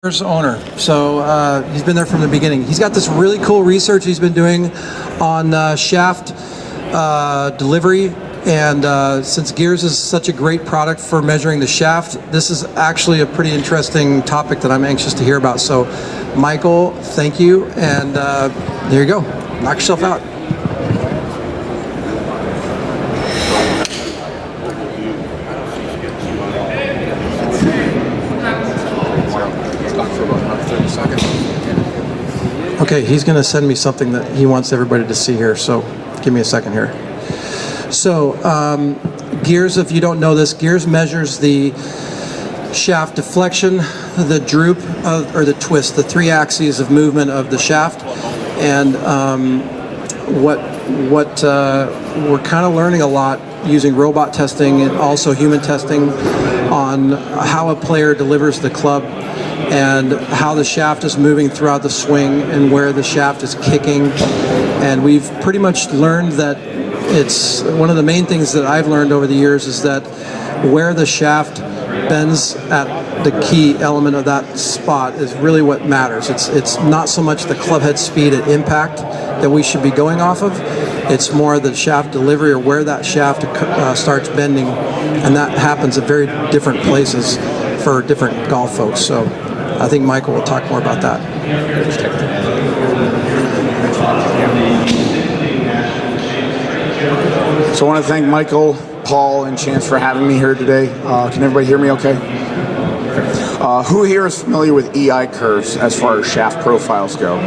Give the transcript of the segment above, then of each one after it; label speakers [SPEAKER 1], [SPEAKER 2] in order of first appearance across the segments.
[SPEAKER 1] owner, so he's been there from the beginning. He's got this really cool research he's been doing on shaft delivery, and since gears is such a great product for measuring the shaft, this is actually a pretty interesting topic that I'm anxious to hear about. So Michael, thank you, and there you go, knock yourself out. Okay, he's going to send me something that he wants everybody to see here, so give me a second here. So, gears, if you don't know this, gears measures the shaft deflection, the droop, or the twist, the three axes of movement of the shaft. And what we're kind of learning a lot using robot testing and also human testing on how a player delivers the club and how the shaft is moving throughout the swing and where the shaft is kicking. And we've pretty much learned that it's one of the main things that I've learned over the years is that where the shaft bends at the key element of that spot is really what matters. It's not so much the club head speed at impact that we should be going off of. It's more the shaft delivery or where that shaft starts bending, and that happens at very different places for different golf folks. So I think Michael will talk more about that.
[SPEAKER 2] So I want to thank Michael, Paul, and Chance for having me here today. Can everybody hear me okay? Who here is familiar with EI curves as far as shaft profiles go?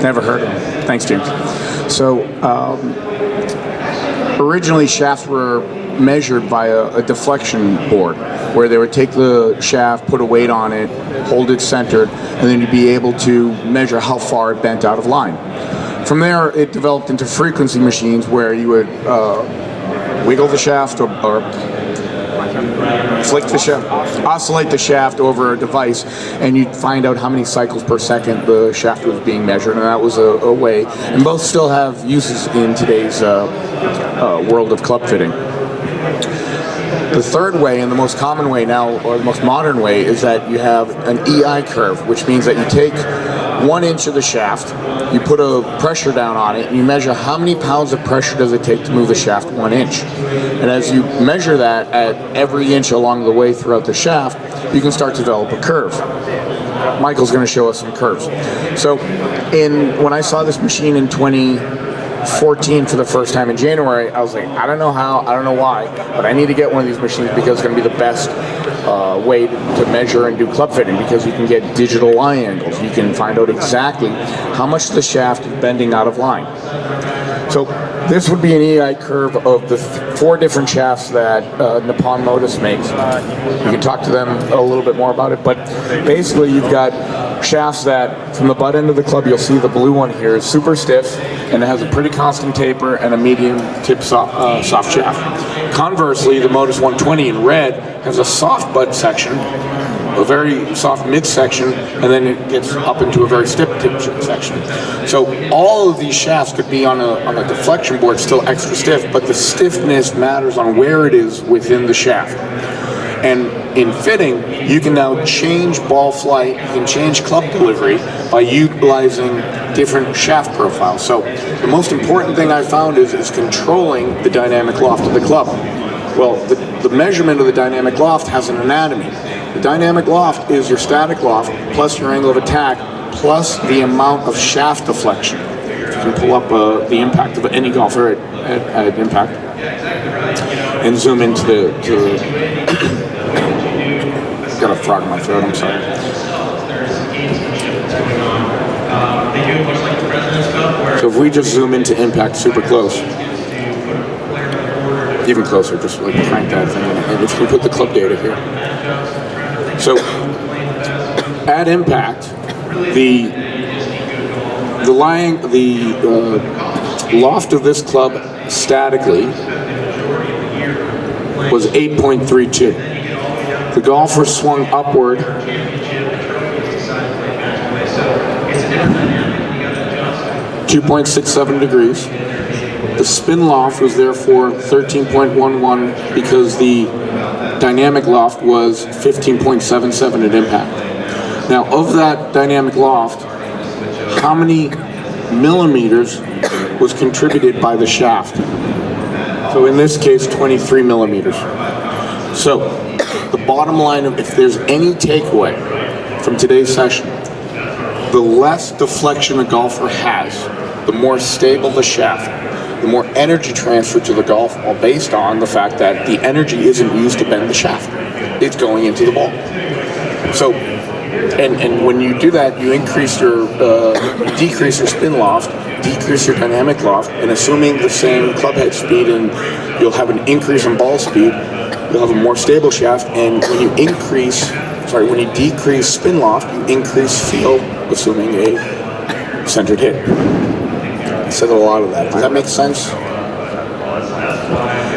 [SPEAKER 2] Never heard of them. Thanks, James. So originally shafts were measured by a deflection board where they would take the shaft, put a weight on it, hold it centered, and then you'd be able to measure how far it bent out of line. From there, it developed into frequency machines where you would wiggle the shaft or flick the shaft, oscillate the shaft over a device, and you'd find out how many cycles per second the shaft was being measured, and that was a way. And both still have uses in today's world of club fitting. The third way, and the most common way now, or the most modern way, is that you have an EI curve, which means that you take 1 inch of the shaft, you put a pressure down on it, and you measure how many pounds of pressure does it take to move the shaft 1 inch. And as you measure that at every inch along the way throughout the shaft, you can start to develop a curve. Michael's going to show us some curves. So when I saw this machine in 2014 for the first time in January, I was like, I don't know how, I don't know why, but I need to get one of these machines because it's going to be the best way to measure and do club fitting, because you can get digital line angles. You can find out exactly how much the shaft is bending out of line. So this would be an EI curve of the 4 different shafts that Nippon makes. You can talk to them a little bit more about it, but basically you've got shafts that from the butt end of the club, you'll see the blue one here is super stiff and it has a pretty constant taper and a medium tip soft shaft. Conversely, the Modus 120 in red has a soft butt section, a very soft mid section, and then it gets up into a very stiff tip section. So all of these shafts could be on a deflection board still extra stiff, but the stiffness matters on where it is within the shaft. And in fitting, you can now change ball flight, you can change club delivery by utilizing different shaft profiles. So the most important thing I found is controlling the dynamic loft of the club. Well, the measurement of the dynamic loft has an anatomy. The dynamic loft is your static loft plus your angle of attack plus the amount of shaft deflection. You can pull up the impact of any golfer at impact and zoom into the got a frog in my throat, I'm sorry. So if we just zoom into impact super close, even closer, just like crank that thing, and if we put the club data here. So at impact, the loft of this club statically was 8.32. The golfer swung upward 2.67 degrees. The spin loft was therefore 13.11 because the dynamic loft was 15.77 at impact. Now, of that dynamic loft, how many millimeters was contributed by the shaft? So in this case, 23 millimeters. So the bottom line of, if there's any takeaway from today's session, the less deflection a golfer has, the more stable the shaft, the more energy transfer to the golf ball based on the fact that the energy isn't used to bend the shaft. It's going into the ball. So, and when you do that, you increase your, decrease your spin loft, decrease your dynamic loft, and assuming the same club head speed, and you'll have an increase in ball speed, you'll have a more stable shaft, and when you when you decrease spin loft, you increase feel, assuming a centered hit. I said a lot of that. Does that make sense?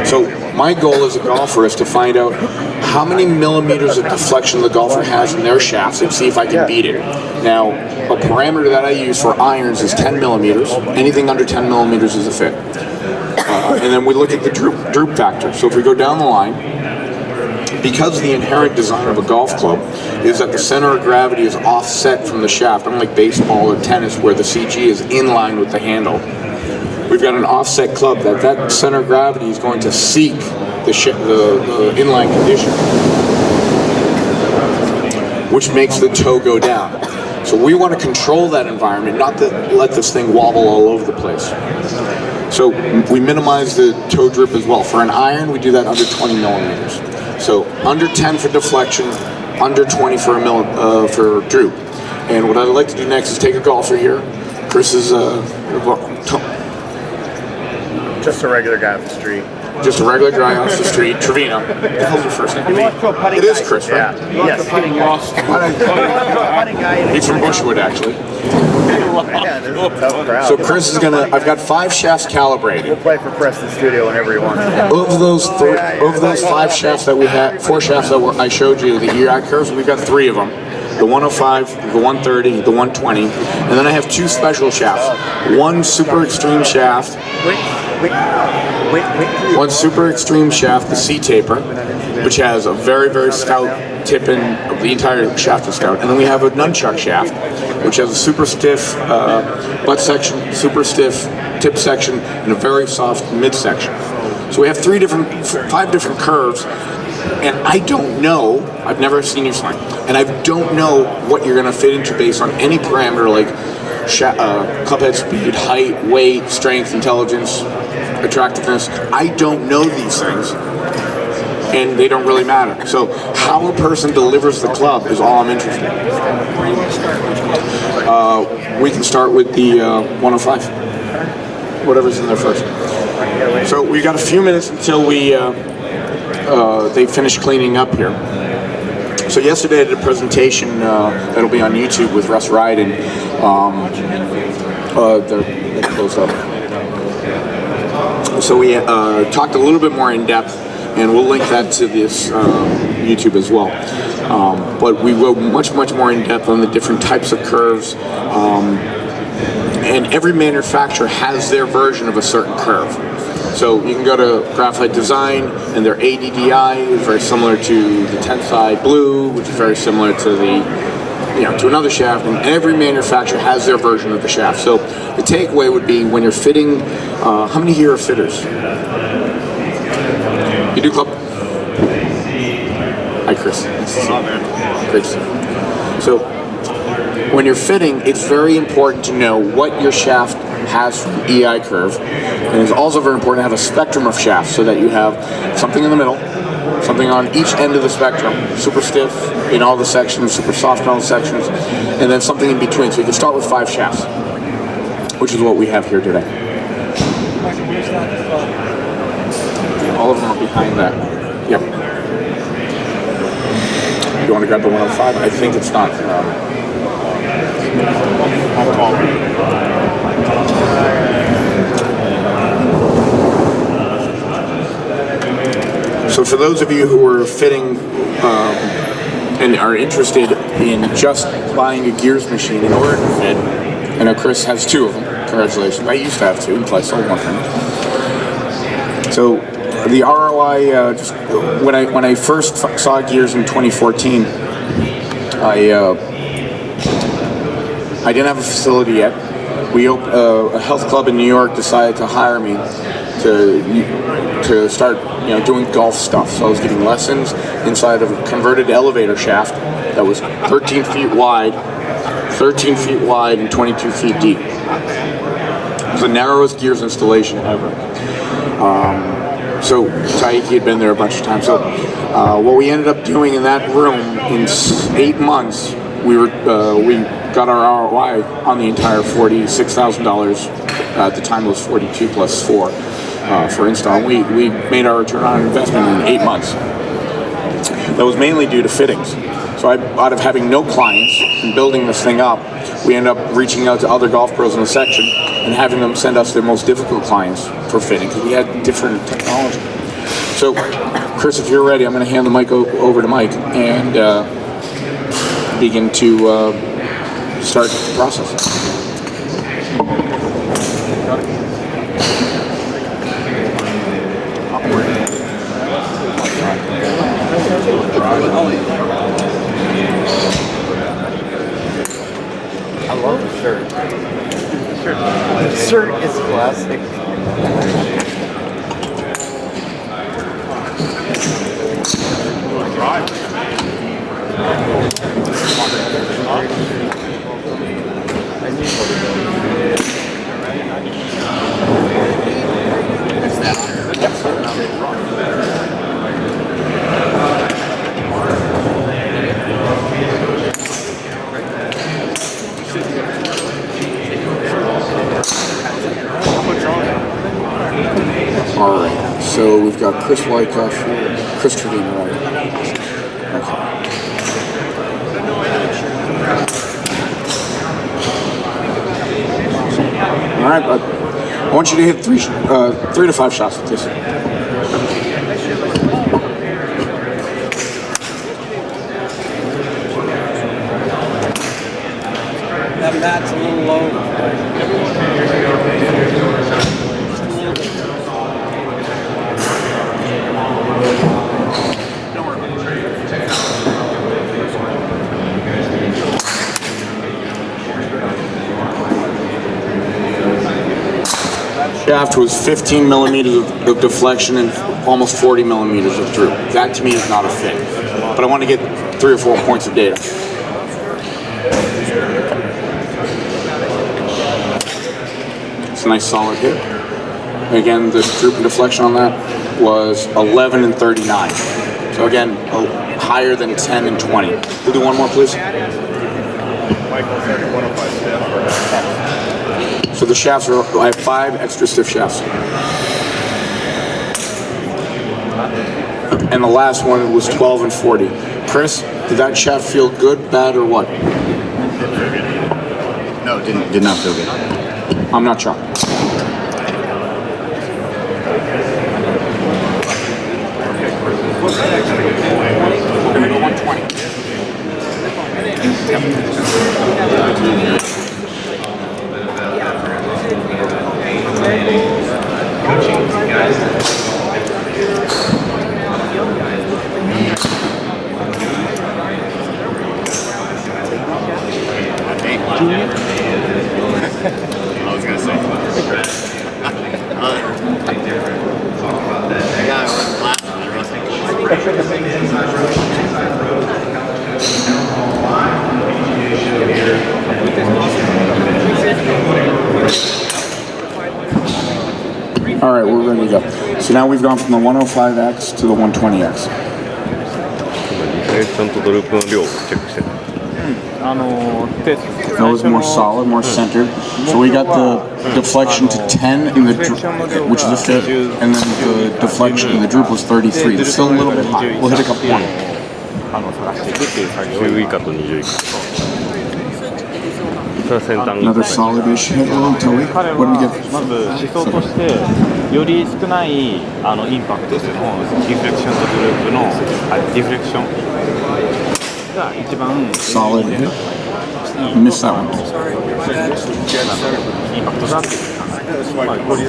[SPEAKER 2] So my goal as a golfer is to find out how many millimeters of deflection the golfer has in their shafts and see if I can beat it. Now, a parameter that I use for irons is 10 millimeters. Anything under 10 millimeters is a fit. And then we look at the droop factor. So if we go down the line, because the inherent design of a golf club is that the center of gravity is offset from the shaft, unlike baseball or tennis where the CG is in line with the handle. We've got an offset club that center of gravity is going to seek the inline condition, which makes the toe go down. So we want to control that environment, not to let this thing wobble all over the place. So we minimize the toe droop as well. For an iron, we do that under 20 millimeters. So under 10 for deflection, under 20 for for droop. And what I'd like to do next is take a golfer here. Chris is
[SPEAKER 3] just a regular guy off the street.
[SPEAKER 2] Just a regular guy off the street. Trevino. What the hell's your first name? It is Chris, right?
[SPEAKER 3] Yeah. Yes.
[SPEAKER 2] He's from Bushwood, actually.
[SPEAKER 3] Yeah, this is a tough crowd.
[SPEAKER 2] So Chris is gonna. I've got 5 shafts calibrated.
[SPEAKER 3] We'll play for Preston Studio whenever you want.
[SPEAKER 2] Of those 5 shafts that we had, 4 shafts that I showed you, the EI curves, we've got 3 of them. The 105, the 130, the 120, and then I have 2 special shafts. One super extreme shaft. One super extreme shaft, the C-Taper, which has a very, very stout tip in the entire shaft is stout. And then we have a Nunchuk shaft, which has a super stiff butt section, super stiff tip section, and a very soft mid section. So we have 5 different curves. And I don't know, I've never seen you swing, and I don't know what you're going to fit into based on any parameter like club head speed, height, weight, strength, intelligence, attractiveness. I don't know these things, and they don't really matter. So how a person delivers the club is all I'm interested in. We can start with the 105, whatever's in there first. So we've got a few minutes until they finish cleaning up here. So yesterday I did a presentation that'll be on YouTube with Russ Ryden. They're closed up. So we talked a little bit more in depth, and we'll link that to this YouTube as well. But we go much more in depth on the different types of curves. And every manufacturer has their version of a certain curve. So you can go to Graphite Design, and their ADDI is very similar to the Tensei Blue, which is very similar to to another shaft. And every manufacturer has their version of the shaft. So the takeaway would be when you're fitting. How many here are fitters? You do club? Hi, Chris. Chris. So when you're fitting, it's very important to know what your shaft has from EI curve, and it's also very important to have a spectrum of shafts so that you have something in the middle, something on each end of the spectrum, super stiff in all the sections, super soft in all the sections, and then something in between. So you can start with 5 shafts, which is what we have here today. All of them are behind that. Yep. You want to grab the 105? I think it's not. So for those of you who are fitting and are interested in just buying a gears machine in order to fit, I know Chris has 2 of them. Congratulations. I used to have 2 until I sold one from him. So the ROI, just when I first saw gears in 2014, I I didn't have a facility yet. A health club in New York decided to hire me to start, doing golf stuff. So I was getting lessons inside of a converted elevator shaft that was 13 feet wide and 22 feet deep. It was the narrowest gears installation ever. So Taiki had been there a bunch of times. So what we ended up doing in that room in 8 months, we got our ROI on the entire $46,000. At the time it was 42 plus 4 for install. We made our return on investment in 8 months. That was mainly due to fittings. So out of having no clients and building this thing up, we ended up reaching out to other golf pros in the section and having them send us their most difficult clients for fitting because we had different technology. So, Chris, if you're ready, I'm going to hand the mic over to Mike and begin to start the process.
[SPEAKER 3] I love the shirt. The shirt is classic.
[SPEAKER 2] All right, so we've got Chris Wyckoff here, Chris Trevino, right? Okay. All right, bud. I want you to hit 3 to 5 shots with this.
[SPEAKER 1] That mat's a little low.
[SPEAKER 2] Shaft was 15 millimeters of deflection and almost 40 millimeters of droop. That to me is not a fit, but I want to get 3 or 4 points of data. It's a nice solid hit. Again, the droop and deflection on that was 11 and 39. So again, higher than 10 and 20. We'll do one more, please. So the shafts are, I have 5 extra stiff shafts. And the last one was 12 and 40. Chris, did that shaft feel good, bad, or what?
[SPEAKER 3] No, it did not feel good.
[SPEAKER 2] I'm not sure. We're gonna go 120.
[SPEAKER 3] I was gonna say.
[SPEAKER 2] All right, we're ready to go. So now we've gone from the 105X to the 120X.
[SPEAKER 4] ちゃんとドループの量をチェックしてる。
[SPEAKER 2] That was more solid, more centered. So we got the deflection to 10 in the droop, which is a fit, and then the deflection in the droop was 33. It's still a little bit high. We'll hit a couple more.
[SPEAKER 4] 10以下と20以下。
[SPEAKER 2] Another solid-ish hit until we. What did we get?
[SPEAKER 5] まず思想としてより少ないインパクトでのディフレクションとグループのディフレクションが一番
[SPEAKER 2] Solid hit. Missed that one.
[SPEAKER 5] インパクトだっていうまあ効率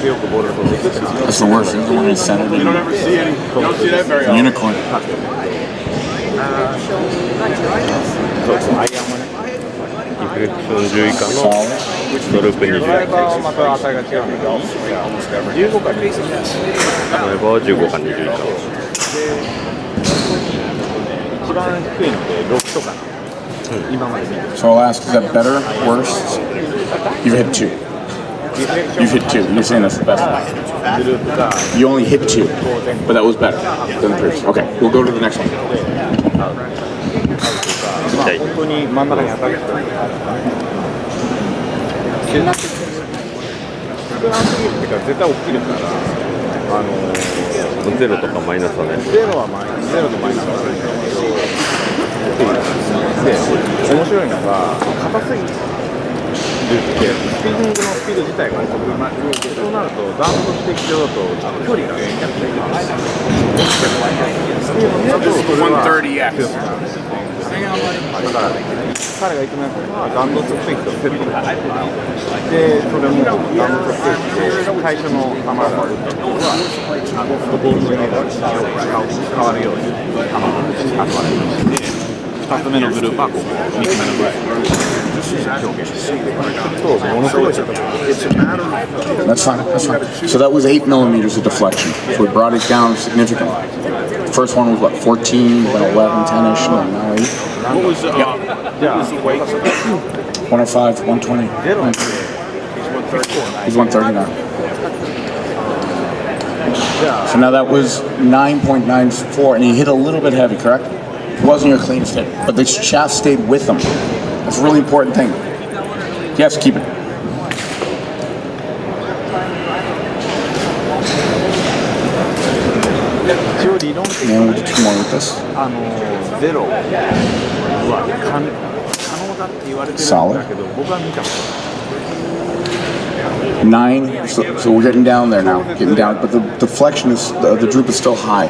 [SPEAKER 5] よくボールを飛んでいくっていう
[SPEAKER 2] That's the worst. It's the one that's centered in unicorn.
[SPEAKER 5] そうそうアイアンもねインパ
[SPEAKER 4] フレクション10以下のドループ20以下。
[SPEAKER 5] ドライバーはまた値が違うんだけど、15か20。
[SPEAKER 4] ドライバーは15か20以下。
[SPEAKER 5] 一番低いので6とかな。今まで見て。
[SPEAKER 2] So I'll ask, is that better, worse? You've hit 2. You've hit 2. You're saying that's the best one. You only hit 2, but that was better than the previous. Okay, we'll go to the next one.
[SPEAKER 5] 本当に真ん中に当たる。少なすぎるっていうか絶対起きるから。
[SPEAKER 4] ゼロとかマイナスはない。
[SPEAKER 5] ゼロとマイナスはないんだけど。で、面白いのが硬すぎるってスピングのスピード自体が遅くなる。そうなるとダウンとして必要だと距離が減っちゃってだとそれは強くなる。だから彼がいつもやってるのはダウンドスピードとセットで、それもダウンドスピードで最初の球が打ったところはボールの上が変わるように球があとは2つ目のグループはここ、3つ目のグループ表現してものすごい。
[SPEAKER 2] That's fine. That's fine. So that was 8 millimeters of deflection. So we brought it down significantly. The first one was what, 14, then 11, 10-ish, and now 8.
[SPEAKER 3] What was the weight?
[SPEAKER 2] 105, 120. He's 139. So now that was 9.94, and he hit a little bit heavy, correct? It wasn't your cleanest hit, but the shaft stayed with him. That's a really important thing. Yes, keep it. And we'll do 2 more with this.
[SPEAKER 5] ゼロは可能だって言われてるんだけど、僕は見たことない。
[SPEAKER 2] 9, so we're getting down there now, getting down, but the deflection is, the droop is still high.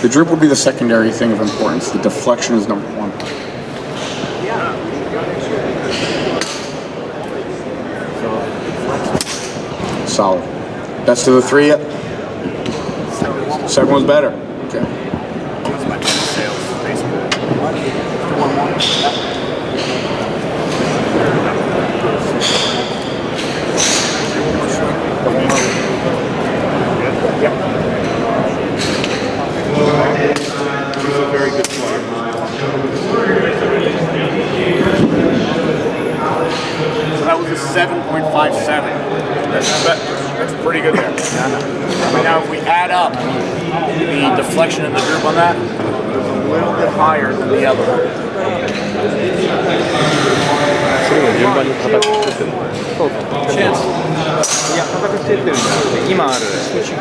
[SPEAKER 2] The droop would be the secondary thing of importance. The deflection is number 1. Solid. Best of the 3 yet? Second one's better. Okay.
[SPEAKER 3] Very good player. So that was a 7.57. That's pretty good there. Now if we add up the deflection and the droop on that, it's a little bit higher than the other one.
[SPEAKER 4] それを順番に叩くっていうのは
[SPEAKER 5] いや、硬くしてってるんじゃなくて、今ある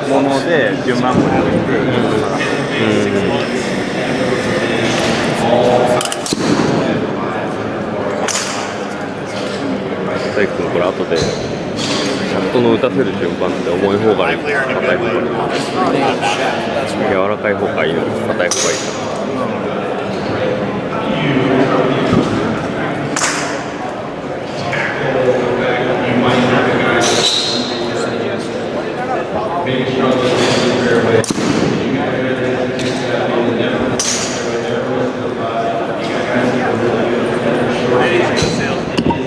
[SPEAKER 5] もので順番をやっていく。
[SPEAKER 4] 大工君これ後でシャフトの打たせる順番って重い方がいいのか硬い方がいいのか柔らかい方がいいのか硬い方がいいのか。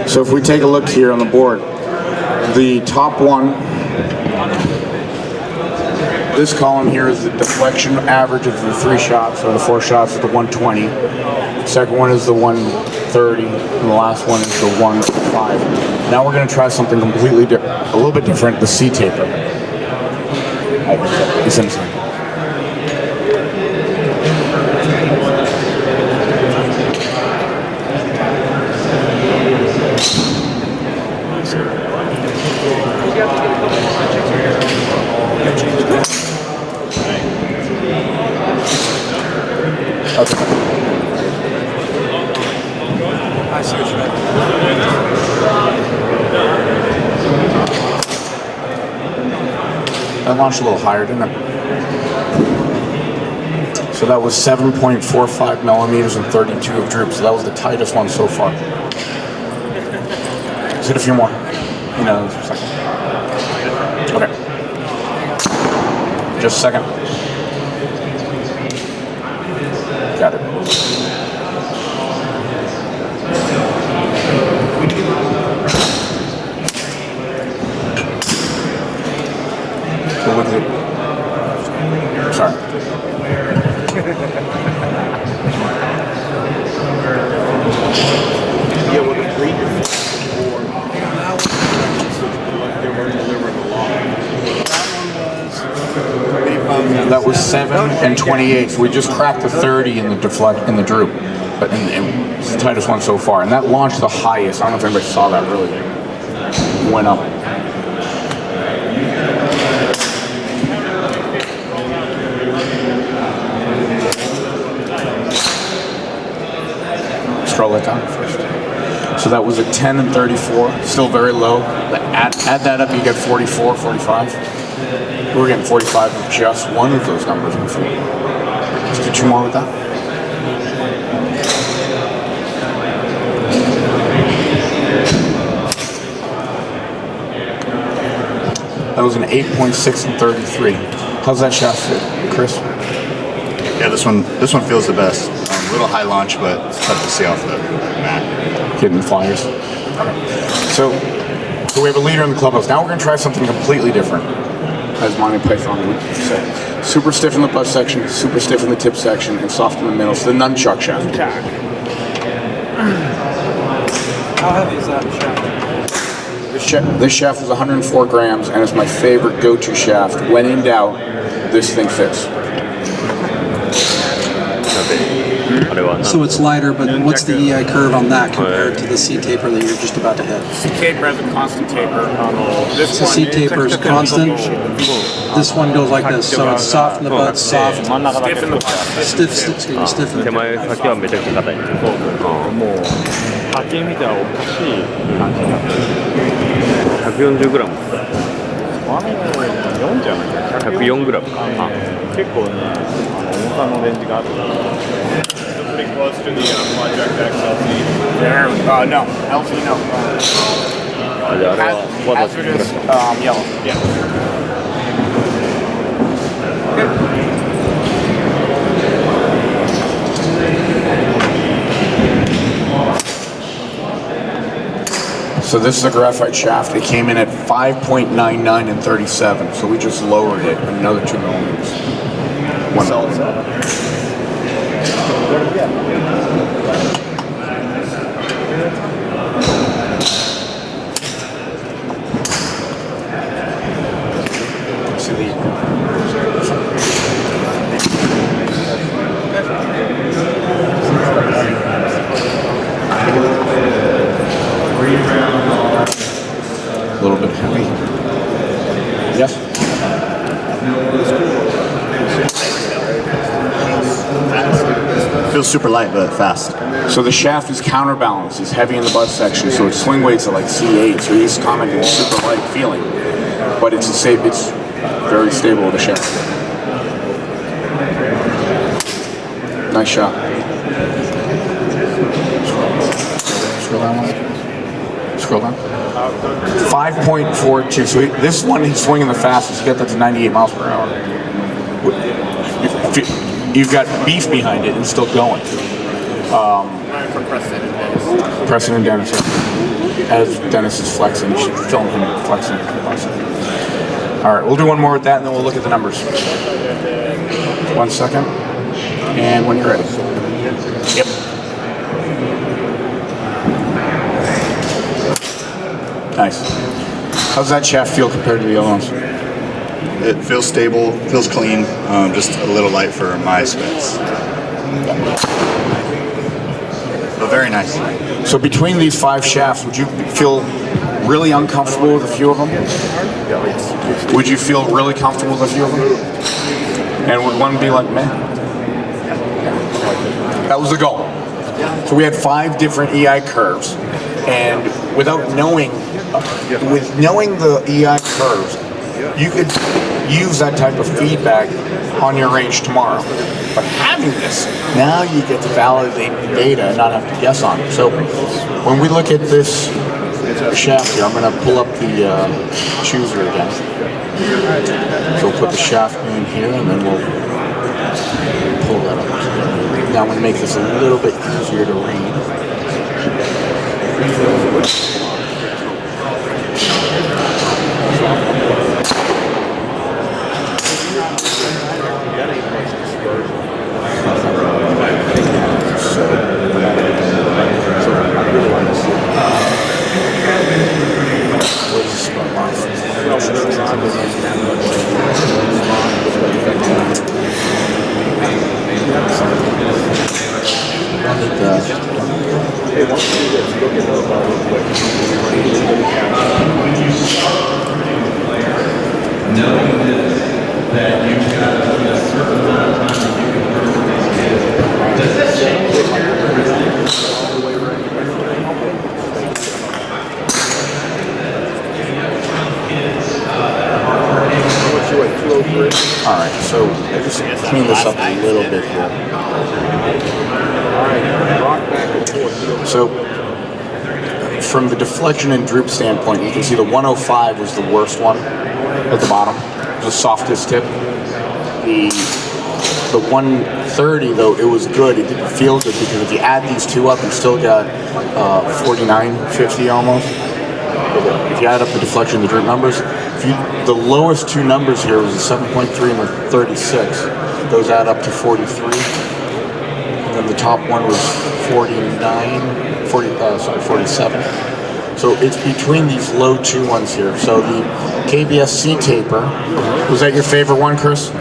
[SPEAKER 2] So if we take a look here on the board, the top one, this column here is the deflection average of the 3 shots, or the 4 shots is the 120. The second one is the 130, and the last one is the 105. Now we're going to try something completely different, a little bit different, the C-Taper. It's insane. Okay.
[SPEAKER 3] I see what you mean.
[SPEAKER 2] That launched a little higher, didn't it? So that was 7.45 millimeters and 32 of droop. So that was the tightest one so far. Let's hit a few more. You know, just a second. Okay. Just a second. Got it.
[SPEAKER 5] be able to breathe or they were delivering a lot.
[SPEAKER 2] That was 7 and 28. So we just cracked the 30 in the droop, but it's the tightest one so far. And that launched the highest. I don't know if anybody saw that. Really went up. Scroll it down first. So that was a 10 and 34, still very low. Add that up, you get 44, 45. We were getting 45 with just one of those numbers before. Let's do 2 more with that. That was an 8.6 and 33. How's that shaft fit, Chris?
[SPEAKER 6] Yeah, this one feels the best. A little high launch, but it's tough to see off the mat.
[SPEAKER 2] Hitting the flyers. So we have a leader in the clubhouse. Now we're going to try something completely different, as Monty Python would say. Super stiff in the butt section, super stiff in the tip section, and soft in the middle. So the nunchuck shaft.
[SPEAKER 1] How heavy is that shaft?
[SPEAKER 2] This shaft is 104 grams, and it's my favorite go-to shaft. When in doubt, this thing fits.
[SPEAKER 1] So it's lighter, but what's the EI curve on that compared to the C-Taper that you're just about to hit?
[SPEAKER 3] C-Taper has a constant taper.
[SPEAKER 1] So C-Taper is constant. This one goes like this, so it's soft in the butt, soft,
[SPEAKER 3] Stiff in the butt.
[SPEAKER 1] stiff in the
[SPEAKER 4] 手前先はめちゃくちゃ硬い。
[SPEAKER 5] もう波形見たらおかしい感じになってる。
[SPEAKER 4] 140g。
[SPEAKER 5] 4じゃないか。
[SPEAKER 4] 104g か。
[SPEAKER 5] 結構ね、重さのレンジがあるから。Pretty close to the Project XLC.
[SPEAKER 3] There, no, LC no.
[SPEAKER 4] あ、じゃああれはわざと
[SPEAKER 3] HZRDUS, yellow.
[SPEAKER 5] Yeah.
[SPEAKER 2] So this is a graphite shaft. It came in at 5.99 and 37, so we just lowered it another 2 millimeters. One millimeter. See the a little bit heavy. Yes?
[SPEAKER 6] Feels super light, but fast.
[SPEAKER 2] So the shaft is counterbalance. It's heavy in the butt section, so its swing weights are like C8. So he's commenting super light feeling, but it's very stable with the shaft. Nice shot. Scroll down one. Scroll down. 5.42. So this one he's swinging the fastest. He got that to 98 miles per hour. You've got beef behind it and still going. Preston and Dennis. As Dennis is flexing, you should film him flexing. All right, we'll do one more with that, and then we'll look at the numbers. 1 second. And when you're ready. Yep. Nice. How's that shaft feel compared to the other ones?
[SPEAKER 6] It feels stable, feels clean, just a little light for my specs. But very nice.
[SPEAKER 2] So between these 5 shafts, would you feel really uncomfortable with a few of them? Would you feel really comfortable with a few of them? And would one be like, meh? That was the goal. So we had 5 different EI curves, and without knowing, with knowing the EI curves, you could use that type of feedback on your range tomorrow. But having this, now you get to validate the data and not have to guess on it. So when we look at this shaft here, I'm going to pull up the chooser again. So we'll put the shaft in here, and then we'll pull that up. Now I'm going to make this a little bit easier to read. So All right, so I just clean this up a little bit here. So, from the deflection and droop standpoint, you can see the 105 was the worst one at the bottom, the softest tip. The 130 though, it was good. It didn't feel good because if you add these two up, you still got 49.50 almost. If you add up the deflection and the droop numbers, the lowest two numbers here was the 7.3 and the 36. Those add up to 43. And then the top one was 47. So it's between these low two ones here. So the KBS C-Taper, was that your favorite one, Chris?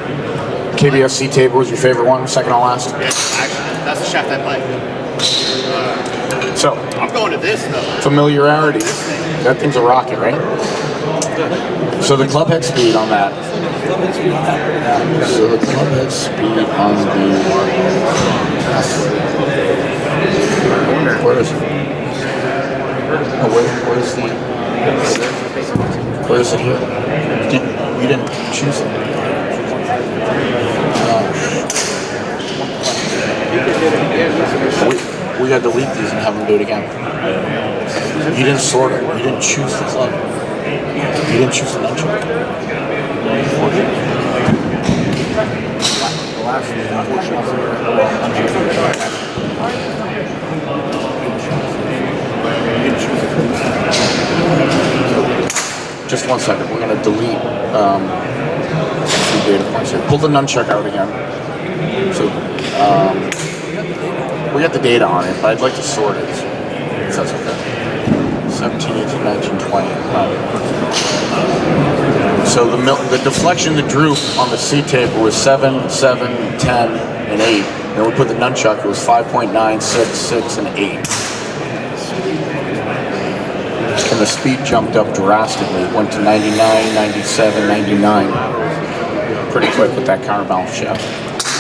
[SPEAKER 2] KBS C-Taper was your favorite one, second to last?
[SPEAKER 3] Yes, actually, that's the shaft I like.
[SPEAKER 2] So,
[SPEAKER 3] I'm going to this though.
[SPEAKER 2] familiarity. That thing's a rocket, right? So the club head speed on that. So the club head speed on the. Where is it? Oh, where is the? Where is it here? You didn't choose it. We gotta delete these and have them do it again. You didn't sort it. You didn't choose the club. You didn't choose the Nunchuk. Just 1 second. We're gonna delete some data points here. Pull the Nunchuk out again. So we got the data on it, but I'd like to sort it. If that's okay. 17, 18, 19, 20. So the deflection, the droop on the C-Taper was 7, 7, 10, and 8. Then we put the Nunchuk, it was 5.9, 6, 6, and 8. And the speed jumped up drastically. It went to 99, 97, 99. Pretty quick with that counterbalance shaft.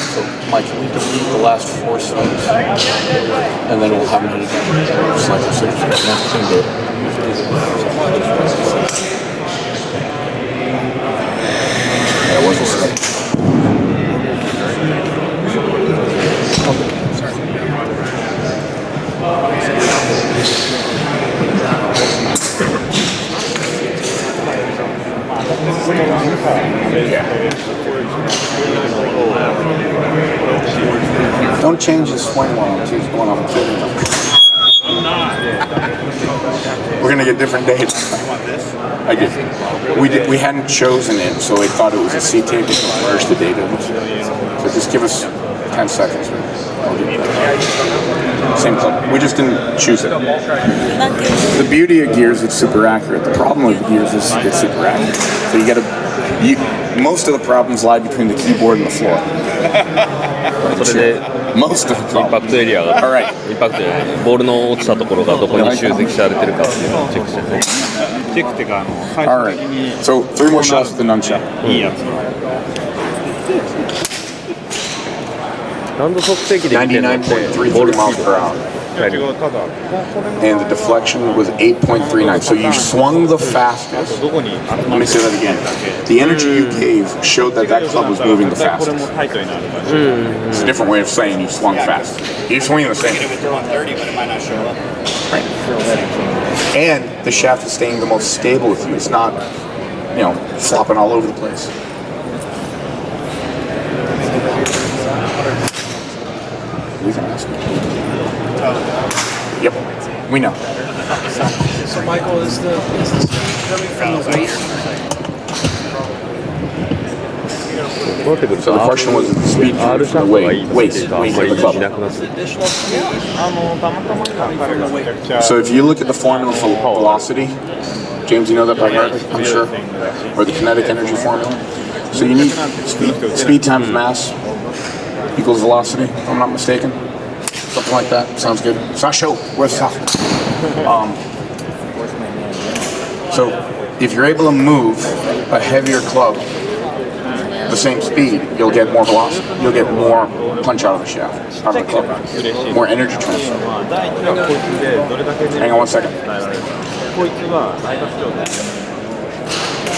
[SPEAKER 2] So, Mike, can we delete the last 4 swings? And then we'll have them hit again. Just like the 6. Same data. That wasn't straight. Don't change the swing while I'm going on kidding. We're gonna get different dates. I did. We hadn't chosen it, so I thought it was a C-Taper to merge the data. So just give us 10 seconds. I'll do that. Same club. We just didn't choose it. The beauty of Gears, it's super accurate. The problem with Gears is it's super accurate. So you gotta. Most of the problems lie between the keyboard and the floor.
[SPEAKER 4] それで
[SPEAKER 2] Most of
[SPEAKER 4] イ
[SPEAKER 2] the
[SPEAKER 4] ンパクトエリアが
[SPEAKER 2] Alright.
[SPEAKER 4] インパクトボールの落ちたところがどこに集積されてるかっていうのをチェックしてね。
[SPEAKER 5] チェックっていうか最
[SPEAKER 2] Alright.
[SPEAKER 5] 終的に
[SPEAKER 2] So 3 more shots with the Nunchuk.
[SPEAKER 5] いいやつ。
[SPEAKER 4] 何度測定器で見てるのってボール
[SPEAKER 2] 99.33 miles per hour.
[SPEAKER 5] 違うただ
[SPEAKER 2] And the deflection was 8.39. So you swung the fastest.
[SPEAKER 5] どこに
[SPEAKER 2] Let me say that again. The energy you gave showed that that club was moving the
[SPEAKER 5] これ
[SPEAKER 2] fastest.
[SPEAKER 5] もタイトになる感じ。
[SPEAKER 2] It's a different way of saying you swung fast. You're swinging the same.
[SPEAKER 3] It was 130, but it might not show up.
[SPEAKER 2] Right. And the shaft is staying the most stable with you. It's not, flopping all over the place. We can ask him. Yep, we know.
[SPEAKER 1] So Michael, is the speed coming from the waist?
[SPEAKER 2] So the question was the speed from the waist of the club.
[SPEAKER 1] Additional speed coming from the waist.
[SPEAKER 2] So if you look at the formula for velocity, James, you know that by heart, I'm sure, or the kinetic energy formula. So you need speed times mass equals velocity, if I'm not mistaken. So Something like that. Sounds good. Sasho, where's Sasho? So if you're able to move a heavier club the same speed, you'll get more velocity. You'll get more punch out of the shaft, out of the club. More energy transfer. Hang on 1 second.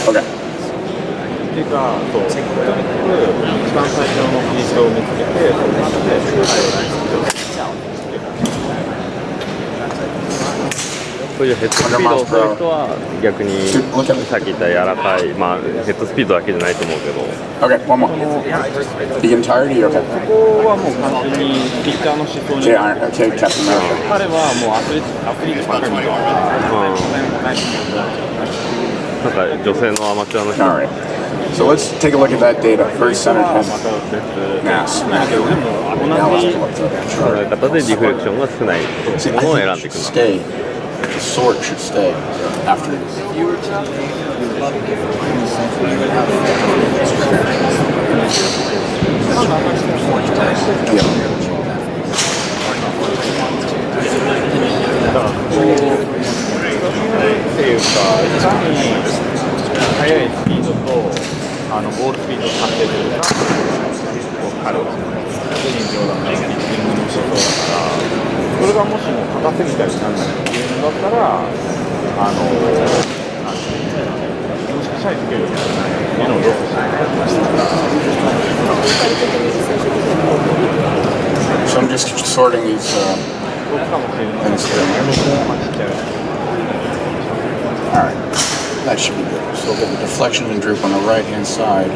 [SPEAKER 2] Okay.
[SPEAKER 5] っていうか、そう、とにかく一番最初のピースを見つけて、その中で
[SPEAKER 4] そういうヘッドスピードを遅い人は逆にさっき言った柔らかい、まあヘッドスピードだけじゃないと思うけど。
[SPEAKER 2] Okay, one more. The entirety, okay.
[SPEAKER 5] そこはもう完全にピッチャーの思想に。
[SPEAKER 2] Okay, Captain America.
[SPEAKER 5] 彼はもうアスリートばっかり見てるから。
[SPEAKER 4] なんか女性のアマチュアの人。
[SPEAKER 2] All right. So let's take a look at that data. Very centered head. Mass.
[SPEAKER 4] 考え方でリフレクションが少ないものを選んでいく。
[SPEAKER 2] Stay. The sort should stay after. Yeah.
[SPEAKER 5] っていうか、いかに速いスピードとボールスピードを達成するか、彼は非常なピッチングの仕事だから、それがもしも硬すぎたりなんだっていうんだったら、もしかしたらいけるっていうのをロスして
[SPEAKER 2] So I'm just sorting these things here. Alright, that should be good. So we'll get the deflection and droop on the right hand side.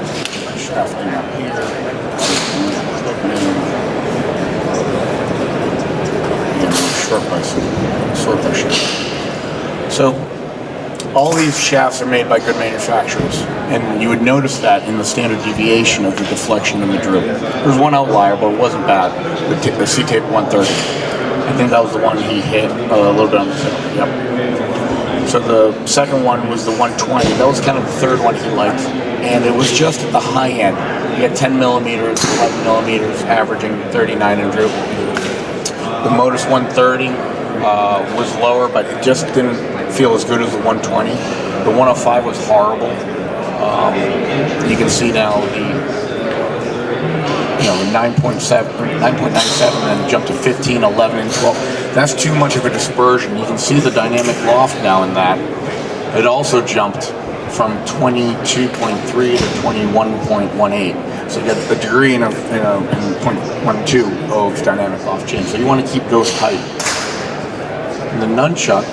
[SPEAKER 2] Shafting up here. And short by sort by shaft. So all these shafts are made by good manufacturers, and you would notice that in the standard deviation of the deflection and the droop. There's one outlier, but it wasn't bad. The C-Taper 130. I think that was the one he hit a little bit on the tip. Yep. So the second one was the 120. That was kind of the third one he liked, and it was just at the high end. He had 10 millimeters, 11 millimeters, averaging 39 in droop. The Modus 130 was lower, but it just didn't feel as good as the 120. The 105 was horrible. You can see now the 9.7, 9.97, and then jumped to 15, 11, and 12. That's too much of a dispersion. You can see the dynamic loft now in that. It also jumped from 22.3 to 21.18. So you got a degree in 0.12 of dynamic loft change. So you want to keep those tight. And the Nunchuk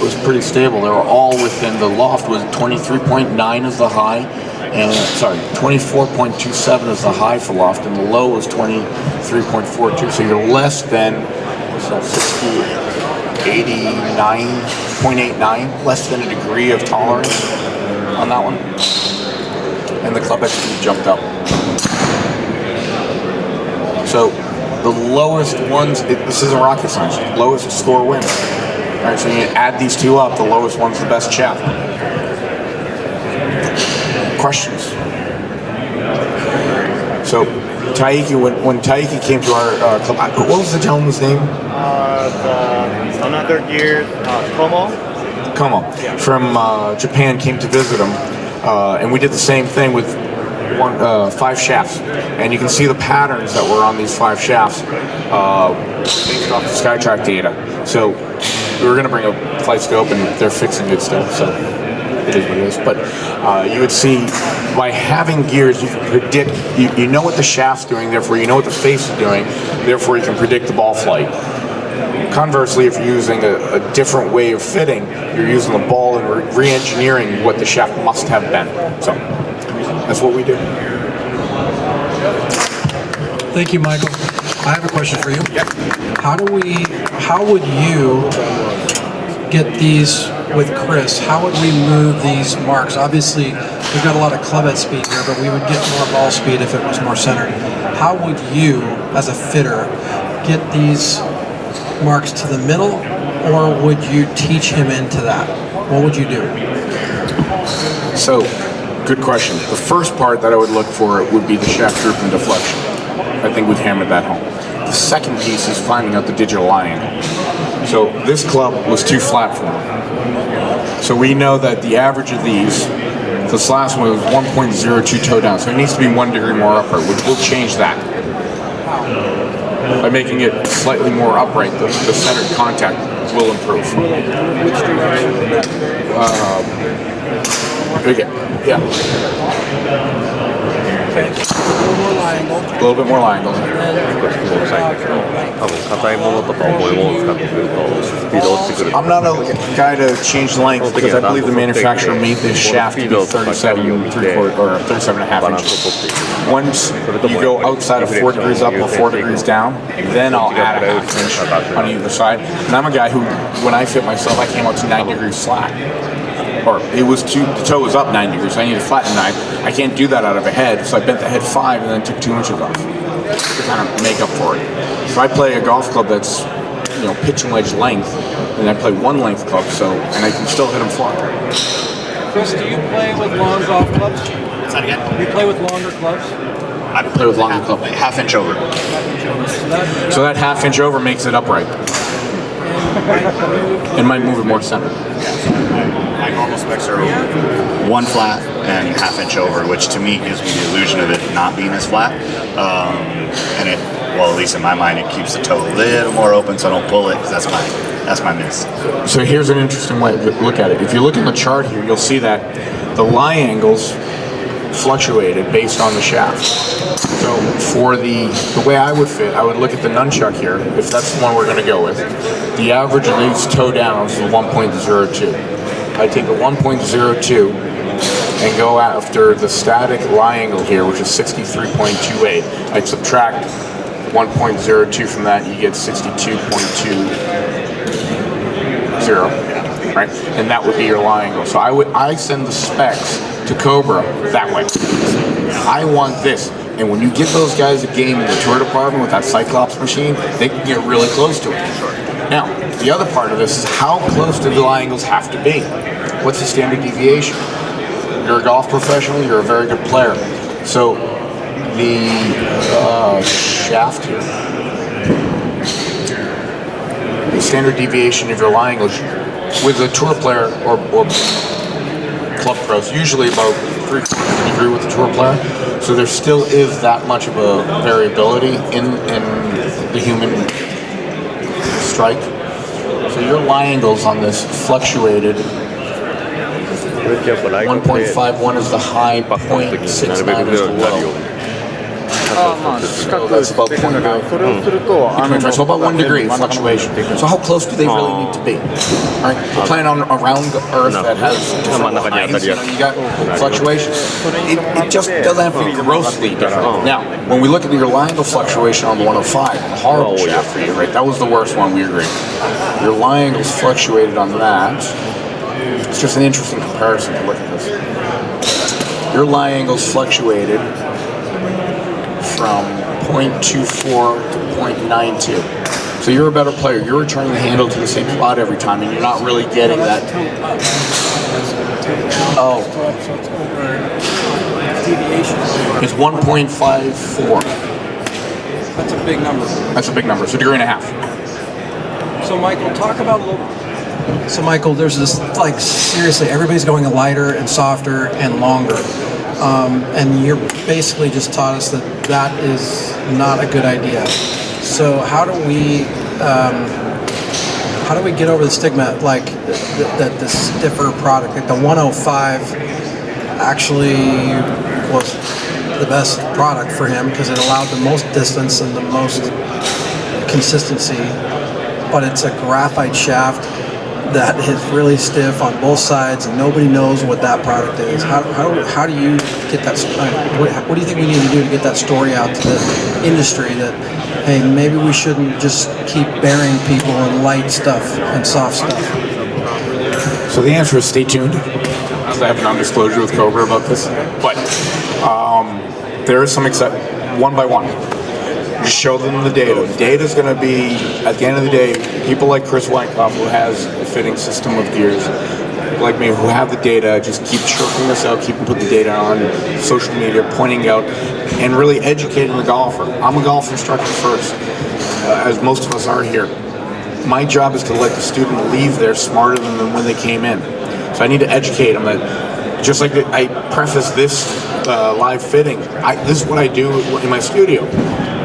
[SPEAKER 2] was pretty stable. They were all within, the loft was 23.9 is the high, and 24.27 is the high for loft, and the low was 23.42. So you're less than 89.89, less than a degree of tolerance on that one. And the club XP jumped up. So the lowest ones, this isn't rocket science, lowest score wins. All right, so you add these two up, the lowest one's the best shaft. Questions? So Taiki, when Taiki came to our club, what was the gentleman's name?
[SPEAKER 5] Another year, Como.
[SPEAKER 2] Yeah. From Japan came to visit him, and we did the same thing with 5 shafts, and you can see the patterns that were on these 5 shafts based off the SkyTrack data. So we were going to bring a flight scope, and they're fixing it still, so it is what it is. But you would see, by having gears, you can predict, you know what the shaft's doing, therefore you know what the face is doing, therefore you can predict the ball flight. Conversely, if you're using a different way of fitting, you're using the ball and re-engineering what the shaft must have been. So that's what we do.
[SPEAKER 1] Thank you, Michael. I have a question for you.
[SPEAKER 2] Yep.
[SPEAKER 1] How would you get these with Chris? How would we move these marks? Obviously, we've got a lot of club head speed here, but we would get more ball speed if it was more centered. How would you, as a fitter, get these marks to the middle, or would you teach him into that? What would you do?
[SPEAKER 2] So, good question. The first part that I would look for would be the shaft droop and deflection. I think we've hammered that home. The The second piece is finding out the digital lie angle. So this club was too flat for me. So we know that the average of these, this last one was 1.02 toe down, so it needs to be 1 degree more upright, which will change that. By making it slightly more upright, the centered contact will improve. Yeah. A little bit more lie angle.
[SPEAKER 4] 多分硬いものとか重いものを使ってくるとスピード落ちてくる。
[SPEAKER 2] I'm not a guy to change length because I believe the manufacturer made this shaft to be 37.75 or 37.5 inches. Once you go outside of 4 degrees up or 4 degrees down, then I'll add a half inch on either side. And I'm a guy who, when I fit myself, I came out to 9 degrees slack. Or it was the toe was up 9 degrees, so I need to flatten 9. I can't do that out of a head, so I bent the head 5 and then took 2 inches off to kind of make up for it. So I play a golf club that's, pitch and wedge length, and I play one length club, and I can still hit them flat.
[SPEAKER 1] Chris, do you play with long golf clubs?
[SPEAKER 6] Say that again?
[SPEAKER 1] You play with longer clubs?
[SPEAKER 2] I play with longer club.
[SPEAKER 6] Half inch over.
[SPEAKER 2] So that half inch over makes it upright. It might move it more center.
[SPEAKER 6] My normal specs are one flat and half inch over, which to me gives me the illusion of it not being as flat. And it, well, at least in my mind, it keeps the toe a little more open so I don't pull it, because that's my miss.
[SPEAKER 2] So here's an interesting way to look at it. If you look in the chart here, you'll see that the lie angles fluctuated based on the shaft. So for the way I would fit, I would look at the Nunchuk here, if that's the one we're going to go with. The average of these toe downs is 1.02. I take the 1.02 and go after the static lie angle here, which is 63.28. I subtract 1.02 from that, you get 62.20, right? And that would be your lie angle. So I send the specs to Cobra that way. I want this. And when you give those guys a game in the tour department with that Cyclops machine, they can get really close to it. Now, the other part of this is how close do the lie angles have to be? What's the standard deviation? You're a golf professional, you're a very good player. So the shaft here, the standard deviation of your lie angles with a tour player or club pros, usually about 3/4 degree with the tour player. So there still is that much of a variability in the human strike. So your lie angles on this fluctuated. 1.51 is the high, 0.69 is the low. So about 1 degree fluctuation. So how close do they really need to be? Right? We're playing on around Earth that has different lines. You got fluctuations. It just doesn't have to be grossly different. Now, when we look at your lie angle fluctuation on the 105, the horrible shaft for you, right? That was the worst one, we agree. Your lie angles fluctuated on that. It's just an interesting comparison to look at this. Your lie angles fluctuated from 0.24 to 0.92. So you're a better player. You're returning the handle to the same spot every time, and you're not really getting that. Oh. It's 1.54.
[SPEAKER 1] That's a big number.
[SPEAKER 2] That's a big number. So 1.5 degrees.
[SPEAKER 1] So Michael, talk about a little. So Michael, there's this, like, seriously, everybody's going lighter and softer and longer. And you're basically just taught us that is not a good idea. So how do we get over the stigma, like that the stiffer product, like the 105 actually was the best product for him because it allowed the most distance and the most consistency, but it's a graphite shaft that is really stiff on both sides, and nobody knows what that product is. How do you get that? What do you think we need to do to get that story out to the industry that, hey, maybe we shouldn't just keep burying people in light stuff and soft stuff?
[SPEAKER 2] So the answer is stay tuned. I have a non-disclosure with Cobra about this, but there is some one by one. Just show them the data. The data is going to be, at the end of the day, people like Chris Wyckoff, who has a fitting system of gears, like me, who have the data, just keep chirping this out, keep putting the data on social media, pointing out, and really educating the golfer. I'm a golf instructor first. as most of us are here, my job is to let the student leave there smarter than when they came in. So I need to educate them that, just like I preface this live fitting, this is what I do in my studio.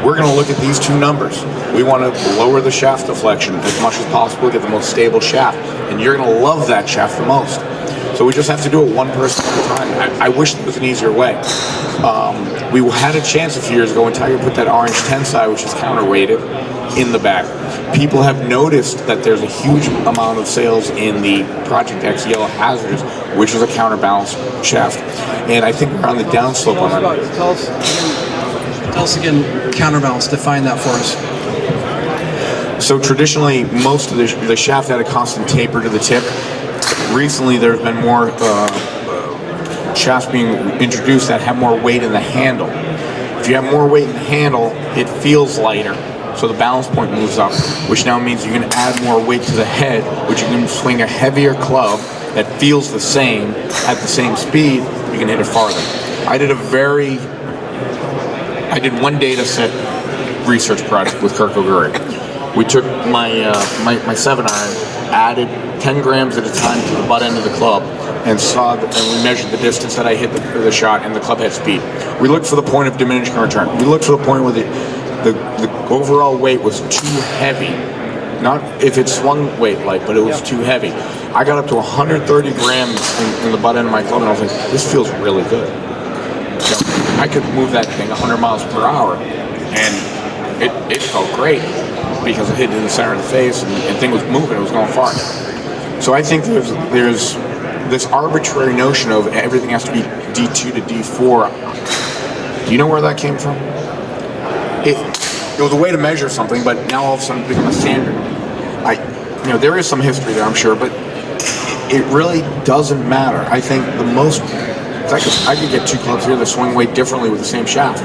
[SPEAKER 2] We're going to look at these two numbers. We want to lower the shaft deflection as much as possible, get the most stable shaft, and you're going to love that shaft the most. So we just have to do it one person at a time. I wish there was an easier way. We had a chance a few years ago when Tiger put that orange Tensei, which is counterweighted, in the back. People have noticed that there's a huge amount of sales in the Project X Yellow HZRDUS, which is a counterbalance shaft. And I think we're on the downslope on that.
[SPEAKER 1] Tell us again, counterbalance, define that for us.
[SPEAKER 2] So traditionally, most of the shaft had a constant taper to the tip. Recently, there's been more shafts being introduced that have more weight in the handle. If you have more weight in the handle, it feels lighter, so the balance point moves up, which now means you can add more weight to the head, which you can swing a heavier club that feels the same at the same speed. You can hit it farther. I did one data set research project with Kirk O'Gurry. We took my 7-iron, added 10 grams at a time to the butt end of the club, and we measured the distance that I hit the shot and the club head speed. We looked for the point of diminishing return. We looked for the point where the overall weight was too heavy. Not if it swung weight light, but it was too heavy. I got up to 130 grams in the butt end of my club, and I was like, this feels really good. I could move that thing 100 miles per hour, and it felt great because it hit in the center of the face, and the thing was moving, it was going far. So I think there's this arbitrary notion of everything has to be D2 to D4. Do you know where that came from? It was a way to measure something, but now all of a sudden it's become a standard. There is some history there, I'm sure, but it really doesn't matter. I think I could get two clubs here that swing weight differently with the same shaft.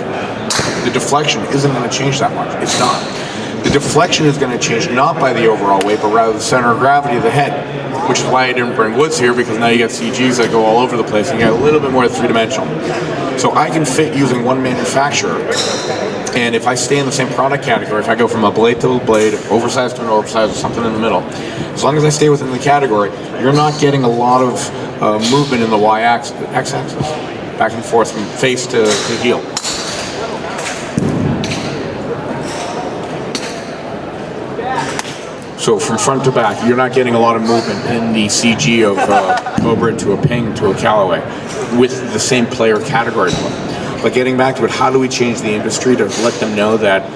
[SPEAKER 2] The deflection isn't going to change that much. It's not. The deflection is going to change not by the overall weight, but rather the center of gravity of the head, which is why I didn't bring woods here, because now you got CGs that go all over the place and you got a little bit more three-dimensional. So I can fit using one manufacturer, and if I stay in the same product category, if I go from a blade to a blade, oversized to an oversized, or something in the middle, as long as I stay within the category, you're not getting a lot of movement in the x-axis, back and forth from face to heel. So from front to back, you're not getting a lot of movement in the CG of Cobra to a Ping to a Callaway with the same player category play. But getting back to it, how do we change the industry to let them know that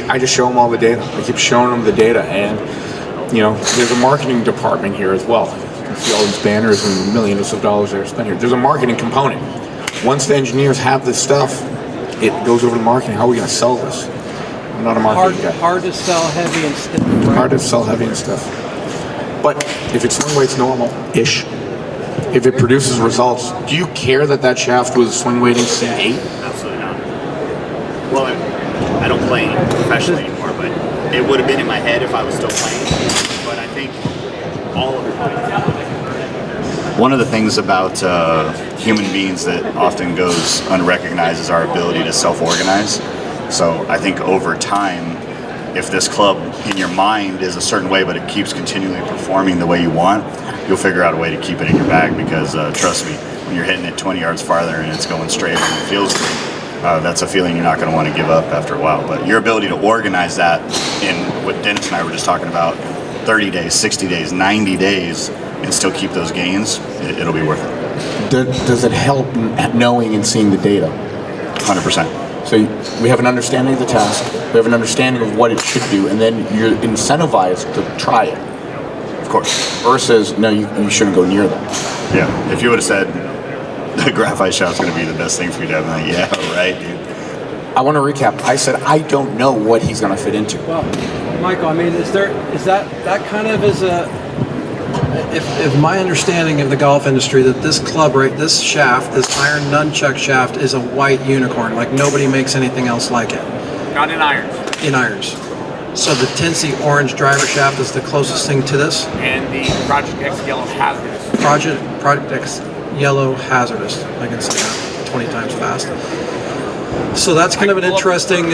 [SPEAKER 2] I just show them all the data. I keep showing them the data, and there's a marketing department here as well. You can see all these banners and millions of dollars that are spent here. There's a marketing component. Once the engineers have this stuff, it goes over to marketing. How are we going to sell this? I'm not a marketing guy.
[SPEAKER 1] Hard to sell heavy and stiff. Right?
[SPEAKER 2] Hard to sell heavy and stiff. But if its swing weight's normal-ish, if it produces results, do you care that shaft was swing weighting C8?
[SPEAKER 6] Absolutely not. Well, I don't play professionally anymore, but it would have been in my head if I was still playing. But I think all of it. One of the things about human beings that often goes unrecognized is our ability to self-organize. So I think over time, if this club in your mind is a certain way, but it keeps continually performing the way you want, you'll figure out a way to keep it in your bag, because trust me, when you're hitting it 20 yards farther and it's going straight and it feels good, that's a feeling you're not going to want to give up after a while. But your ability to organize that in what Dennis and I were just talking about, 30 days, 60 days, 90 days, and still keep those gains, it'll be worth it.
[SPEAKER 2] Does it help knowing and seeing the data?
[SPEAKER 6] 100%.
[SPEAKER 2] So we have an understanding of the task, we have an understanding of what it should do, and then you're incentivized to try it.
[SPEAKER 6] Of course.
[SPEAKER 2] Versus, no, you shouldn't go near them.
[SPEAKER 6] Yeah, if you would have said the graphite shot's going to be the best thing for you to have, I'm like, yeah, right, dude.
[SPEAKER 2] I want to recap. I said I don't know what he's going to fit into.
[SPEAKER 1] Well, Michael, I mean, is that kind of is a... If my understanding of the golf industry, that this club, this shaft, this iron nunchuck shaft, is a white unicorn, like nobody makes anything else like it.
[SPEAKER 3] Not in irons.
[SPEAKER 1] In irons. So the Tensei orange driver shaft is the closest thing to this?
[SPEAKER 3] And the Project X Yellow HZRDUS.
[SPEAKER 1] Project X Yellow HZRDUS. I can say that 20 times fast. So that's kind of an interesting.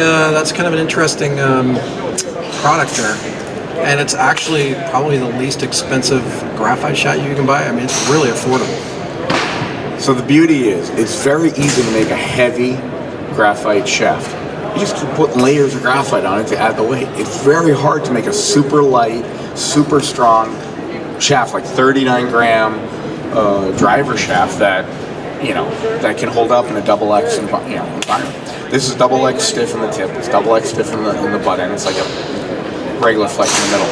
[SPEAKER 1] Product there, and it's actually probably the least expensive graphite shaft you can buy. I mean, it's really affordable.
[SPEAKER 2] So the beauty is, it's very easy to make a heavy graphite shaft. You just keep putting layers of graphite on it to add the weight. It's very hard to make a super light, super strong shaft, like 39 gram driver shaft that can hold up in a double X environment. This is double X stiff in the tip. It's double X stiff in the butt end. It's like a regular flex in the middle.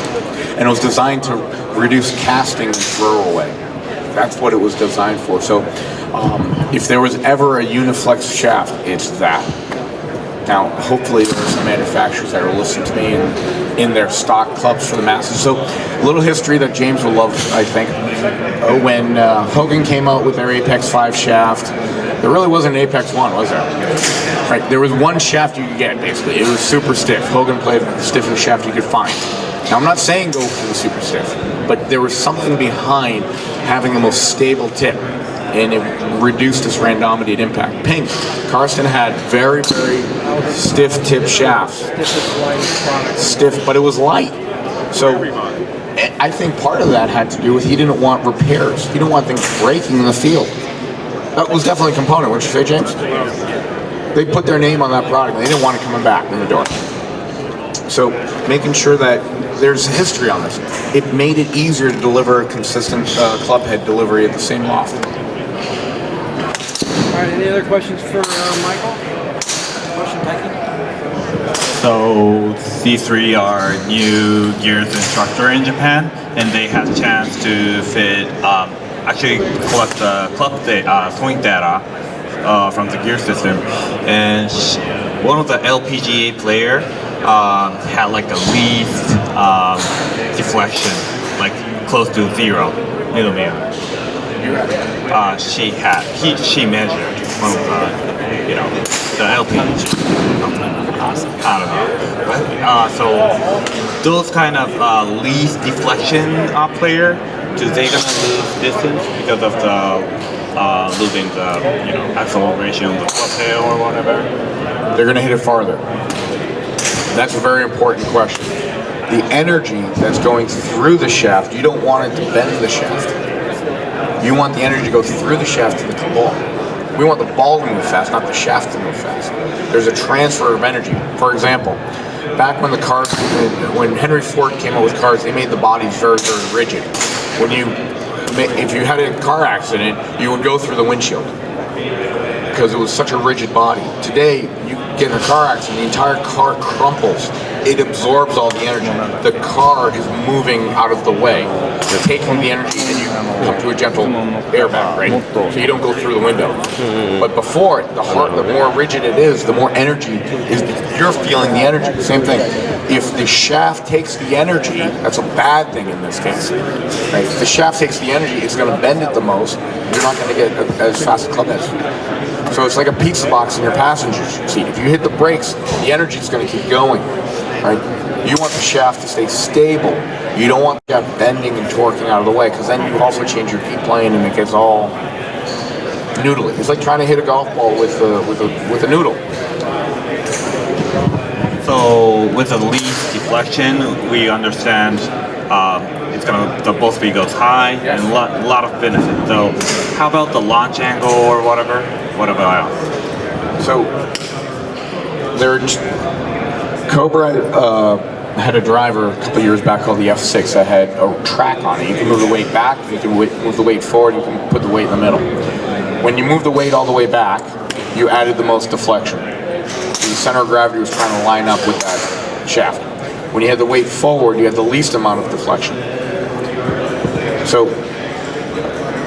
[SPEAKER 2] And it was designed to reduce casting and throw away. That's what it was designed for. So if there was ever a Uniflex shaft, it's that. Now, hopefully there are some manufacturers that will listen to me in their stock clubs for the masses. So a little history that James will love, I think. When Hogan came out with their Apex 5 shaft, there really wasn't an Apex 1, was there? Right, there was one shaft you could get, basically. It was super stiff. Hogan played the stiffest shaft you could find. Now, I'm not saying go for the super stiff, but there was something behind having the most stable tip, and it reduced its randomity at impact. Ping, Karsten had very, very stiff tip shafts. Stiff, but it was light. So I think part of that had to do with he didn't want repairs. He didn't want things breaking in the field. That was definitely a component, wouldn't you say, James? They put their name on that product, and they didn't want it coming back in the door. So making sure that there's history on this. It made it easier to deliver a consistent club head delivery at the same loft.
[SPEAKER 7] All right, any other questions for Michael? Question, Becky?
[SPEAKER 8] So these three are new gears instructor in Japan, and they have chance to fit, actually collect the club swing data from the gear system. And one of the LPGA player had like a least deflection, like close to 0 millimeter. She measured one of the LPGA. I don't know. So those kind of least deflection player, do they gonna lose distance because of the losing the acceleration of the club head or whatever?
[SPEAKER 2] They're going to hit it farther. That's a very important question. The energy that's going through the shaft, you don't want it to bend the shaft. You want the energy to go through the shaft to the ball. We want the ball to move fast, not the shaft to move fast. There's a transfer of energy. For example, back when when Henry Ford came out with cars, they made the bodies very, very rigid. If you had a car accident, you would go through the windshield because it was such a rigid body. Today, you get in a car accident, the entire car crumples. It absorbs all the energy. The car is moving out of the way. You're taking the energy and you come to a gentle airbag, right? So you don't go through the window. But before, the more rigid it is, the more energy you're feeling the energy. Same thing. If the shaft takes the energy, that's a bad thing in this case. Right? If the shaft takes the energy, it's going to bend it the most. You're not going to get as fast a club head speed. So it's like a pizza box in your passenger seat. If you hit the brakes, the energy is going to keep going. Right? You want the shaft to stay stable. You don't want the shaft bending and torquing out of the way, because then you also change your P-plane and it gets all noodly. It's like trying to hit a golf ball with a noodle.
[SPEAKER 8] So with the least deflection, we understand it's gonna the ball speed goes high and a lot of benefit. So how about the launch angle or whatever? What about
[SPEAKER 2] So Cobra had a driver a couple years back called the F6 that had a track on it. You can move the weight back, you can move the weight forward, you can put the weight in the middle. When you move the weight all the way back, you added the most deflection. The center of gravity was trying to line up with that shaft. When you had the weight forward, you had the least amount of deflection. So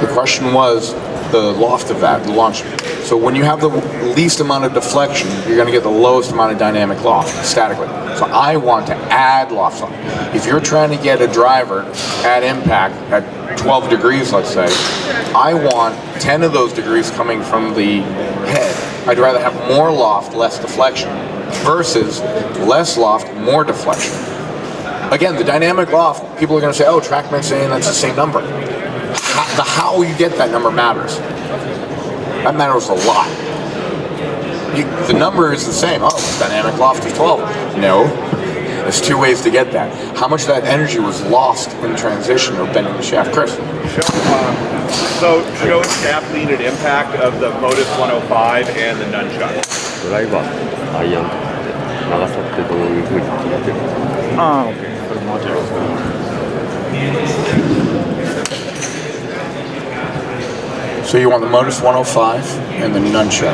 [SPEAKER 2] the question was the loft of that, the launch. So when you have the least amount of deflection, you're going to get the lowest amount of dynamic loft statically. So I want to add loft on. If you're trying to get a driver at impact at 12 degrees, let's say, I want 10 of those degrees coming from the head. I'd rather have more loft, less deflection, versus less loft, more deflection. Again, the dynamic loft, people are going to say, oh, TrackMan's saying that's the same number. The how you get that number matters. That matters a lot. the number is the same. Oh, dynamic loft is 12. No, there's two ways to get that. How much of that energy was lost in transition or bending the shaft, Chris?
[SPEAKER 9] So show shaft lead and impact of the Modus 105 and the Nunchuk.
[SPEAKER 4] ドライバー、アイアンとかって長さってどういうふうに決めてるんですか？
[SPEAKER 5] ああ、OK。それもうちょいですか。
[SPEAKER 2] So you want the Modus 105 and the Nunchuk.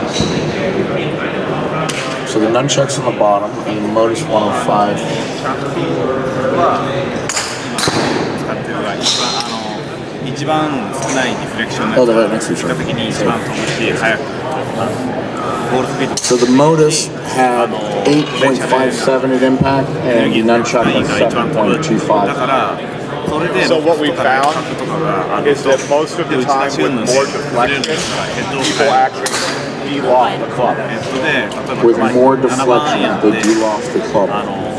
[SPEAKER 2] So the Nunchuk's on the bottom and the Modus 105.
[SPEAKER 5] 一番少ないディフレクションの
[SPEAKER 2] Oh, they're right next to each
[SPEAKER 5] 結果
[SPEAKER 2] other.
[SPEAKER 5] 的に一番飛ぶし速くボールスピード
[SPEAKER 2] So the Modus had 8.57 at impact and the Nunchuk was 7.25.
[SPEAKER 5] だからそれで
[SPEAKER 9] So what we found
[SPEAKER 5] とかが
[SPEAKER 9] is that most of the time with more deflection, people actually de-loft the club.
[SPEAKER 2] With more deflection, they de-loft the club.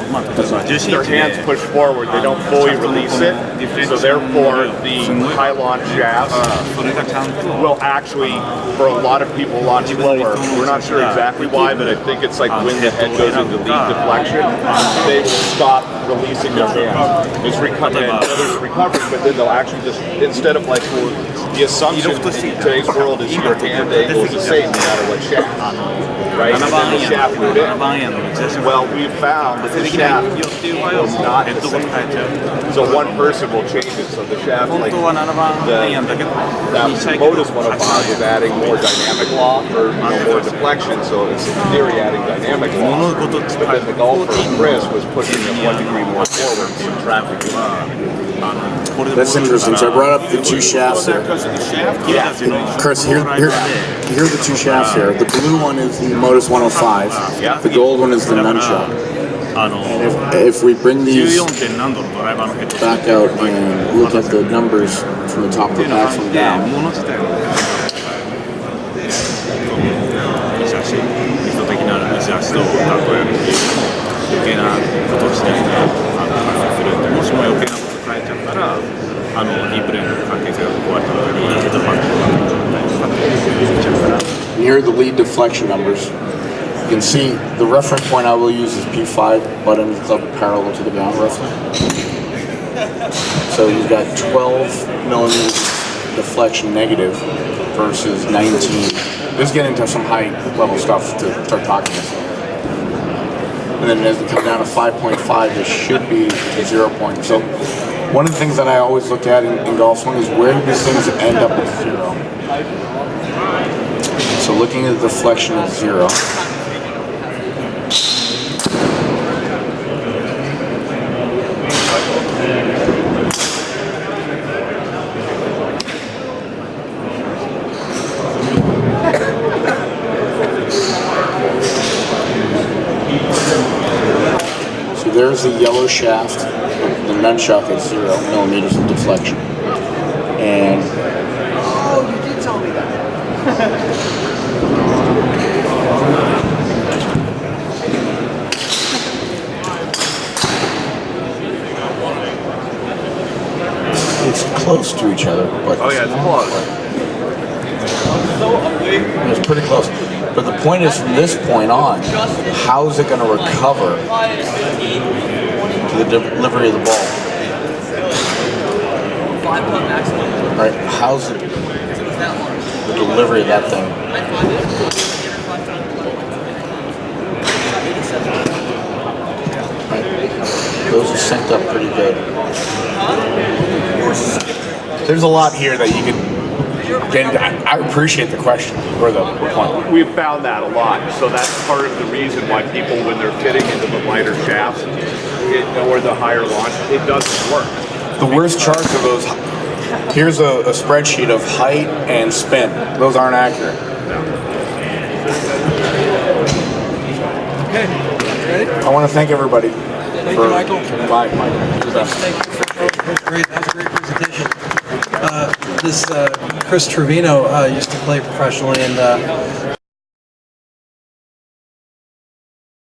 [SPEAKER 9] Their hands push forward, they don't fully release it, so therefore the high launch shafts will actually, for a lot of people, launch lower. We're not sure exactly why, but I think it's like when the head goes into lead deflection, they will stop releasing their hands. It's recovering, but then they'll actually just, instead of like, the assumption in today's world is your hand angle is the same no matter what shaft, right? And then the shaft would in. Well, we found that the shaft was not the same. So one person will change it, so the shaft, like, that Modus 105 is adding more dynamic loft or more deflection, so it's in theory adding dynamic loft. But then the golfer, Chris, was pushing it 1 degree more forward, subtracting it.
[SPEAKER 2] That's interesting. So I brought up the two shafts there. Chris, here are the two shafts here. The blue one is the Modus 105. The gold one is the Nunchuk. And if we bring these back out and look at the numbers from the top to the bottom down,
[SPEAKER 5] ディープレーンの関係性が壊れた時にヘッドパンクが
[SPEAKER 2] here are the lead deflection numbers. You can see the reference point I will use is P5, butt end of the club parallel to the ground roughly. So you've got 12 millimeters deflection negative versus 19. Let's get into some high level stuff to start talking this. And then as we come down to 5.5, this should be 0 point. So one of the things that I always look at in golf swing is where do these things end up at 0? So looking at the deflection at 0. So there's the yellow shaft, the Nunchuk at 0 millimeters of deflection. And
[SPEAKER 7] Oh, you did tell me that.
[SPEAKER 2] it's close to each other, but
[SPEAKER 9] Oh yeah, it's close.
[SPEAKER 2] it's pretty close. But the point is, from this point on, how is it going to recover to the delivery of the ball? Right? How's it, the delivery of that thing? Right. Those are synced up pretty good. There's a lot here that you can get into. I appreciate the question or the point.
[SPEAKER 9] We've found that a lot, so that's part of the reason why people, when they're fitting into the lighter shafts or the higher launch, it doesn't work.
[SPEAKER 2] The worst charts of those. Here's a spreadsheet of height and spin. Those aren't accurate.
[SPEAKER 1] Okay, ready?
[SPEAKER 2] I want to thank everybody
[SPEAKER 1] Thank
[SPEAKER 2] for
[SPEAKER 1] you, Michael.
[SPEAKER 2] coming by. Michael, you're the best.
[SPEAKER 1] Great, that was a great presentation. Chris Trevino used to play professionally, and